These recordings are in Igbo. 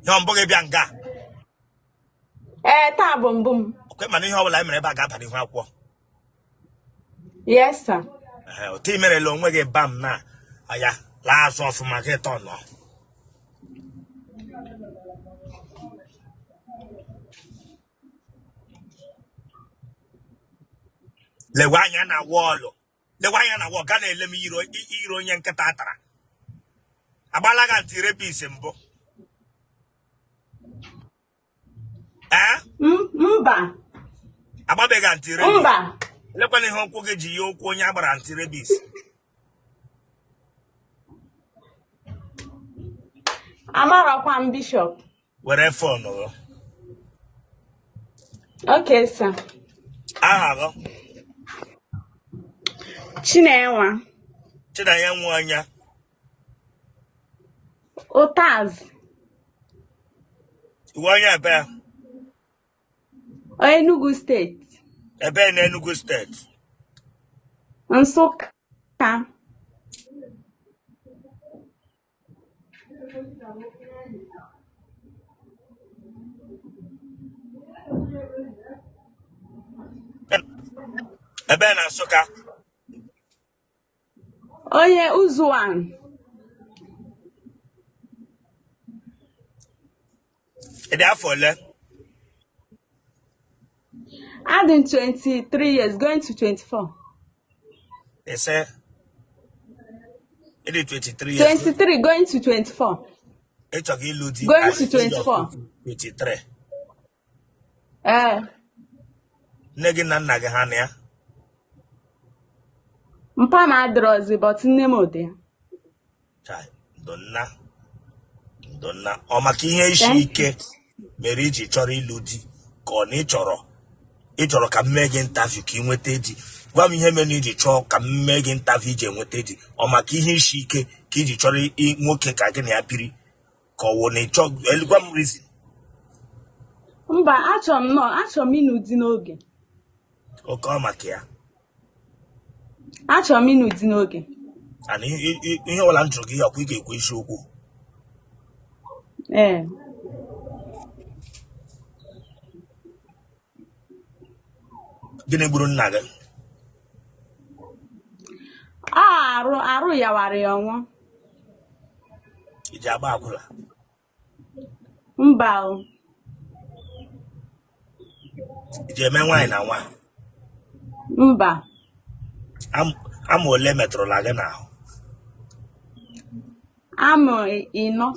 Yon boge bianga. Tabum boom. Okay, man, you have like me back at the aqua. Yes, sir. Timere long way bam na. Aya, last off my get on. Le wanya na wall. The wanya na wall, Gana let me hero yankatatra. Abalaga therapy symbol. Mba. Ababega anti-rabies. Mba. Look when home cookage you konya anti-rabies. Amarakwan Bishop. Wherever no. Okay, sir. Aha. Chinewa. Chida yan wanya. Otaz. Wanya be. Enugu State. Ebe in Enugu State. Nsukka. Ebe na Nsukka. Onye Uzuwan. Ede afole. Adding 23 years, going to 24. They say. Ede 23 years. 23 going to 24. Going to 24. 23. Negi na nna gị ha na ya. Mpa na adrozi but nne m ode. Chai, Donna. Ọ maka ihe isi ike mere iji chọrọ ịlụ di ka ọ na ịchọrọ ka mme gị interview ka ị nweta di. Gwa m ihe mere iji chọọ ka mme gị interview iji nweta di. Ọ maka ihe isi ike ka iji chọrọ nwoke ka gị na ya biri ka ọ wụ na ịchọ gwa m reason. Mba, achọrọ m ịnụ di n'oge. Oke ọ maka ya. Achọrọ m ịnụ di n'oge. Ana ihe ọbụla m jụrụ gị ọkwa ị ga-ekwu isiokwu. Gịnị gburu nna gị? Arụ yawara ya ọnwụ. Iji agba akwụla? Mba o. Iji eme nwaanyị na nwa? Mba. Ama ole metụrụla gị n'ahụ? Amụ 4.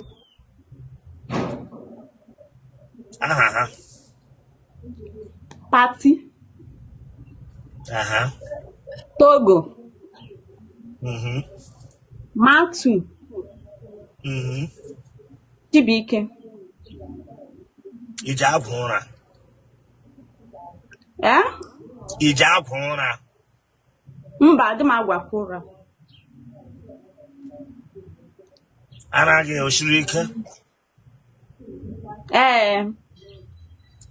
Aha ha? Pati. Aha. Togo. Matu. Chibike. Iji agwụ ụra? Iji agwụ ụra? Mba, adị m agwakwa ụra. Ara gị o siri ike?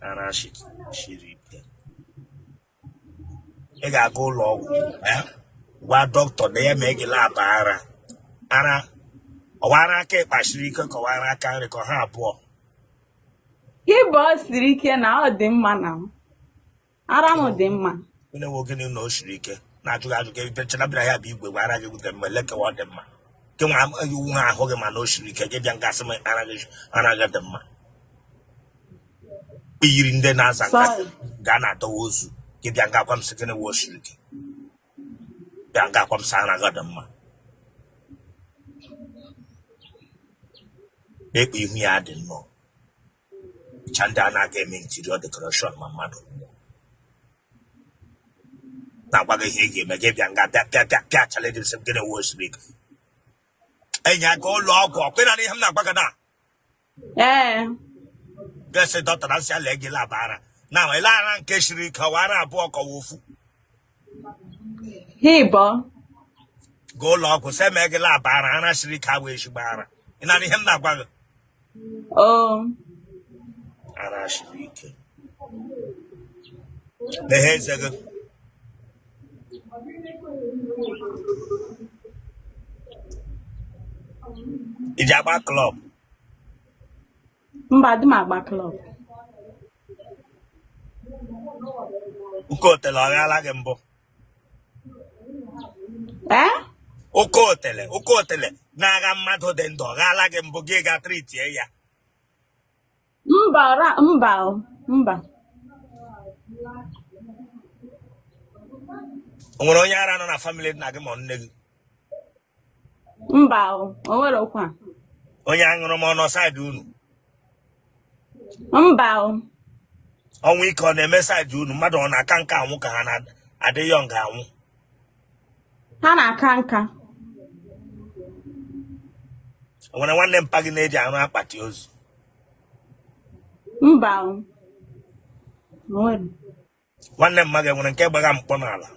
Ara siri ike. Ị ga-aga ụlọ ọgwụ gwa dọkịta na ya mee gị laba ara ọwara aka ịkpasiri ike ka ọwara aka nri ka ha abụọ. Ịbụ ọ siri ike na ọ dị mma na ara m dị mma. Onye nwe gịnị na o siri ike na-ajụghị ajụghị ebe chenabịara ya bụ igwe ara gị gwute mgbe lekewa ọ dị mma. Ke nwa iwu ha ahụ gị mana o siri ike gị bịa ngasị m ara gị dị mma. Iyiri ndị na-aza nka gaa na-adọwa ozu gị bịa ngakwa m sị gịnị wee o siri ike bịa ngakwa m sị ara gị dị mma. Ekpe ihu ya dị nnọọ ịcha ndị a na-aga eme interior decoration ma mmadụ na-agwa gị ihe ị ga-eme gị bịa nga bịa chale gị sị gịnị wee o siri ike. Enyi aga ụlọ ọgwụ ọkwena na ihe m na-agwa gị na ga-esi dọkịta na nsị ala gị laba ara na ele ara nke siri ike ọwa ara abụọ kọwa ofu gaa ụlọ ọgwụ sị mee gị laba ara siri ike awụ ezigbo ara. Ị na ihe m na-agwa gị ara siri ike meghe eze gị. Iji agba klọb? Mba, di m agba club. Oke otele ọ ghala gị mbụ? Oke otele na-agha mmadụ dị ndụ ọ ghala gị mbụ gị ga tritie ya? Mba. O nwere onye ara nọ na family nna gị ma nne gị? Mba, o nwere okwa. Onye aṅụrụ m ọnụ saịdị unu? Mba. Ọnwụ ike ọ na-eme saịdị unu? Mmadụ ọ na-aka nka anwụ ka ha na-adị yọng anwụ? Ha na-aka nka. O nwere nwanne mpa gị na-eji arụ akpati ozu? Mba. Nwere. Nwanne mma gị nwere nke gbagha mkpọ n'ala?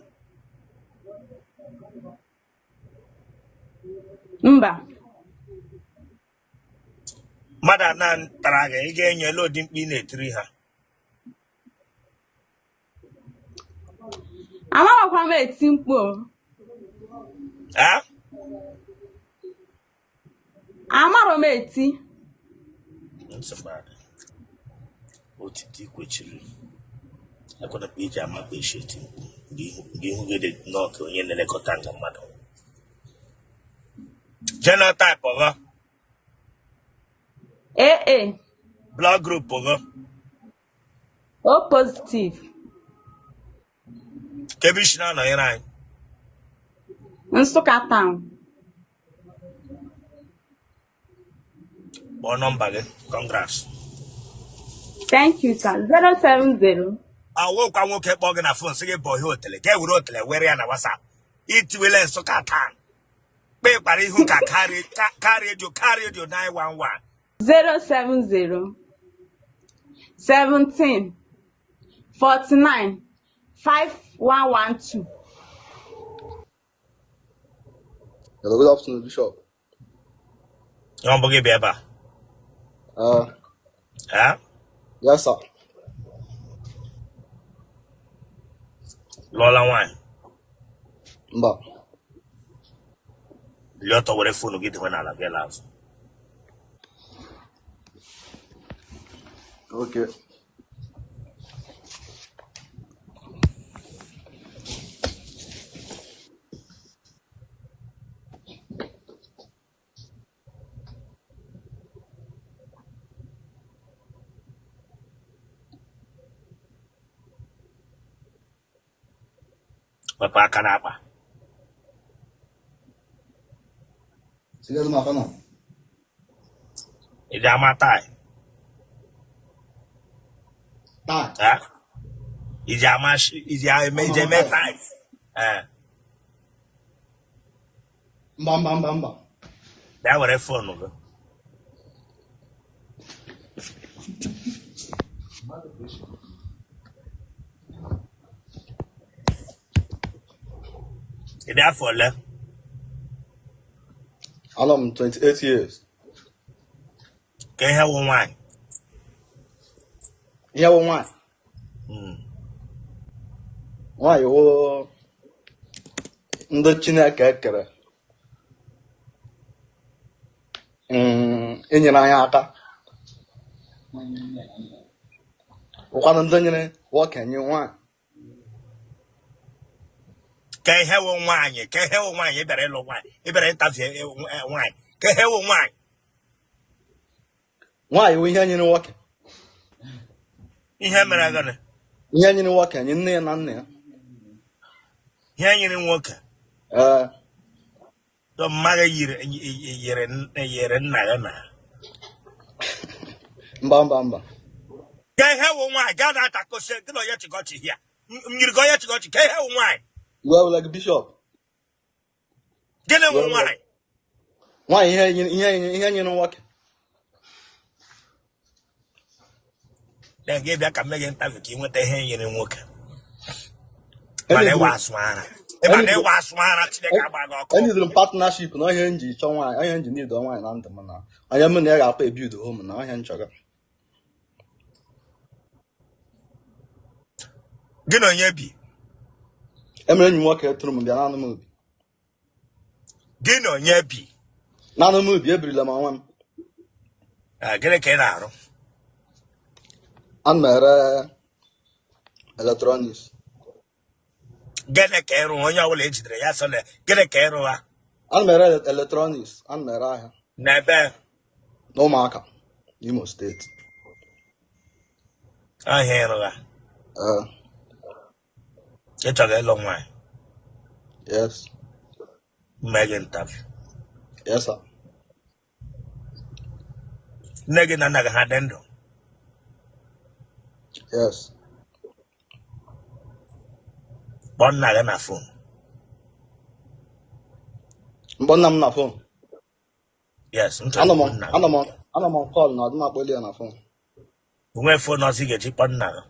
Mba. Mmadụ ana tara gị ị ga-enye ele ụdị mkpi na-etiri ha? Amaghịkwa m eti mkpu. Amarọ m eti. Otiti kwechiri ekwana ka iji amakpa esheti ihu gị dị n'ọka onye na-elekọta nga mmadụ. Genotype ọghọ? AA. Blood group ọghọ? O positive. Kebishi na-anọnyere anyị? Nsụka town. Kpọọ nọmba gị. Congrats. Thank you, sir. 070. Awụkwa nwoke kpọọ gị na fon sị gị bụ ihe otele ka e were otele were ya na WhatsApp itiwele Nsụka town kpe kpara ihu ka ka redio 911. 070 17 49 5112. Hello, good afternoon, Bishop. Ọ bụ gị bịa ebe a? Yes, sir. Lụọla nwaanyị? Mba. Lie ọtọ were fonu gị dịwe n'ala bịa azụ. Okay. Wepụ aka n'akpa. Sigado maka no. Ị ga-ama tai? Tai. Iji eme tai? Mba. Bịa were fonu gị. Ị dị afọ ole? I'm 28 years. Ka ihe wụ nwaanyị? Ihe wụ nwaanyị? Nwaanyị wụ ndị Chineke ekere. Enyere anyị aka. Ụkwanụ ndị nyere nwoke nye nwaanyị. Ka ihe wụ nwaanyị? Ka ihe wụ nwaanyị? Ị bịara ịlụ nwaanyị? Ị bịara ịtafie nwaanyị? Ka ihe wụ nwaanyị? Nwaanyị wụ ihe nyere nwoke. Ihe mere gịnị? Ihe nyere nwoke nye nne ya na nna ya. Ihe nyere nwoke? Mmadụ yiri nna ya na. Mba. Ka ihe wụ nwaanyị? Gaa na-atakọsị gị na onye chịkọchị ya. Mmiri gị onye chịkọchị. Ka ihe wụ nwaanyị? Well, like Bishop. Gịnị wụ nwaanyị? Nwaanyị ihe nyere nwoke. Gị bịa ka mmeghe ntavi ka ị nweta ihe nyere nwoke. Mana ịwa asụ ara. Ịma ịwa asụ ara Chineke agba gị ọkụ. Any little partnership na ihe nji chọ nwaanyị, ihe nji need nwaanyị na ndụ m na. Onye m na ya ga-akpa ebuild home na ihe nchọga. Gị na onye bi? Emere enyi nwoke tụrụ m bịa n'anụ m obi. Gị na onye bi? N'anụ m obi ebirila m onwe m. Gịnị ka ị na-arụ? An mere electronics. Gene ka ịrụ onye ọbụla ejidere ya sọ na gịnị ka ịrụ ha An mere electronics. An mere ahịa. n'ebe N'ụmụaka. Imo State. ahịa ịrụ ha ịchọrọ ịlụ nwaanyị Yes. mee gị interview Yes, sir. nne gị na nna gị ha dị ndụ Yes. kpọọ nna gị na fon Mbọ nna m na phone. yes Ana m nna call na ọdịm akpọli ya na phone. onwe fon ọzọ ị ga-eji kpọọ nna gị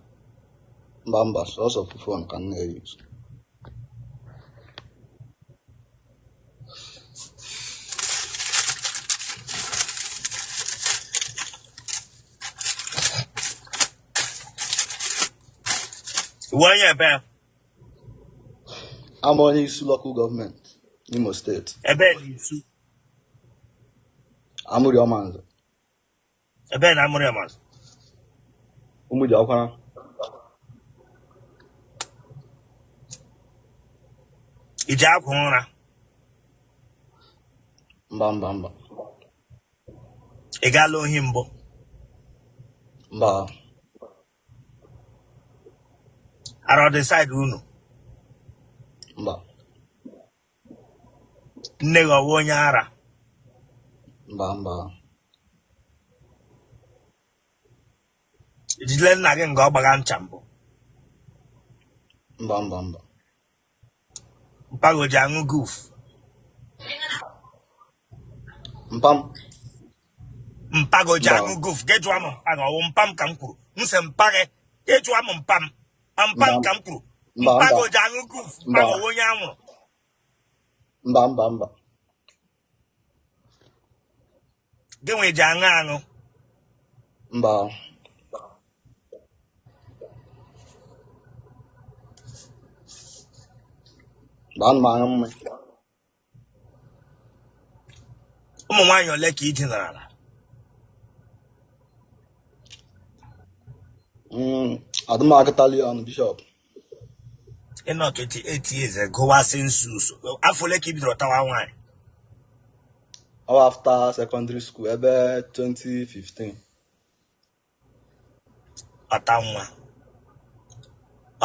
Mba, sọsọ phone ka m na-use. iwe onye ebe I'm onye isi local government, Imo State. ebe n'isu Amụrị Ọmanzị. ebe na amụrụ ya mazụ Ụmụdị Ọkwara. iji akwa ụra Mba. ị gaala ohi mbụ Mba. ara ọ dị saịdị unu Mba. nne gị ọwụ onye ara Mba. ijile nna gị nga ọ gbaga ncha mbụ Mba. mpago ji aṅụ guf Mpam. mpago ji Mba. aṅụ guf gị jụọ m mpago ọwụ mpam ka m kwuru m sị mpaghe gị jụọ m mpam ka m kwuru mpago ji aṅụ guf mpago ọwụ onye anwụrụ Mba. gị nwe ji aṅụ aṅụ Mba. Anụ m aṅụ mmanya. ụmụ nwaanyị ole ka ị dinarala Adụmakịtali ọnụ bishọp. ịnọ 28 years gụwasị nsusu afọ ole ka ị bidoro tawa nwaanyị Ọ after secondary school ebe 2015.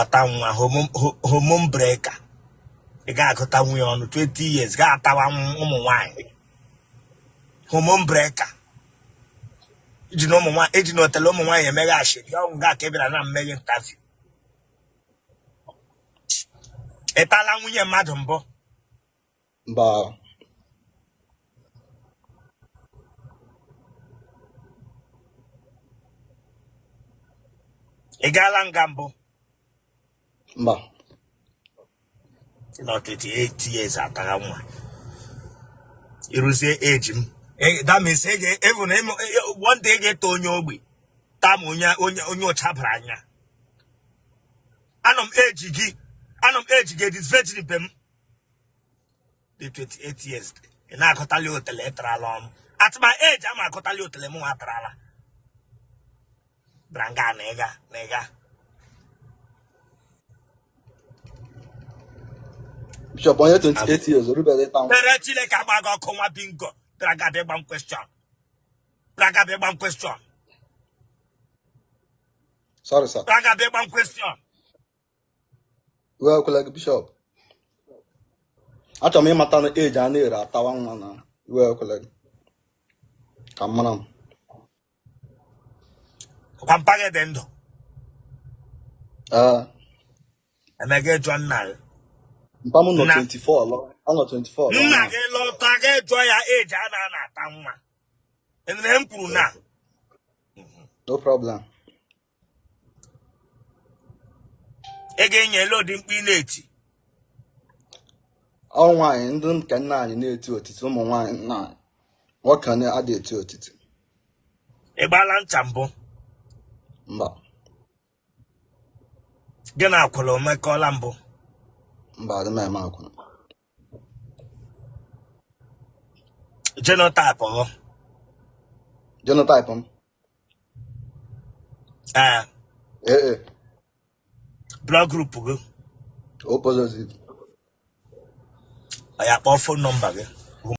ọta nwa homon breka ị ga-agụta nwunye ọnụ 20 years ga-atawa ụmụ nwaanyị homon breka eji na otele ụmụ nwaanyị emeghe ashịrị ọnwụ ga aka ebịara na mmeghe ntavi ịtala nwunye mmadụ mbụ Mba. ị gaala nga mbụ Mba. nọ 28 years atara nwa ịrụzie eji m that means one day ga-eto onye ogbe tam onye ụcha bara anya anọ m eji gị edisvetiri be m dị 28 years ị na-akọtali otele ịtarala ọnụ at my age ama akọtali otele m nwa atarala branga na ịga Bishop onye 28 years orubere ịta nwa. Pere Chineke agbaghị ọkụ nwa bingo bragada ịgba m question Sorry, sir. bragada ịgba m question Well, kwele Bishop. Achọrọ m ịmata na age a na-ere atawa nwa na well kwele ka mara m. kwa mpaghị dị ndụ emege jụọ nna gị Mpam nọ 24 lọ. Anọ 24 lọ. nna gị lọta gị jụọ ya eji a na-ata nwa enere m kwuru na No problem. ị ga-enye lodi mkpu ị na-eti Ọ nwaanyị ndị nke nna anyị na-eti otiti ụmụ nwaanyị nna anyị. Nwoke na-adị eti otiti. ị gbala ncha mbụ Mba. gị na akwụla omekọla mbụ Mba, adị m eme akwụna. genotype ọ Genotype m. blood group go Opposite. I have phone number.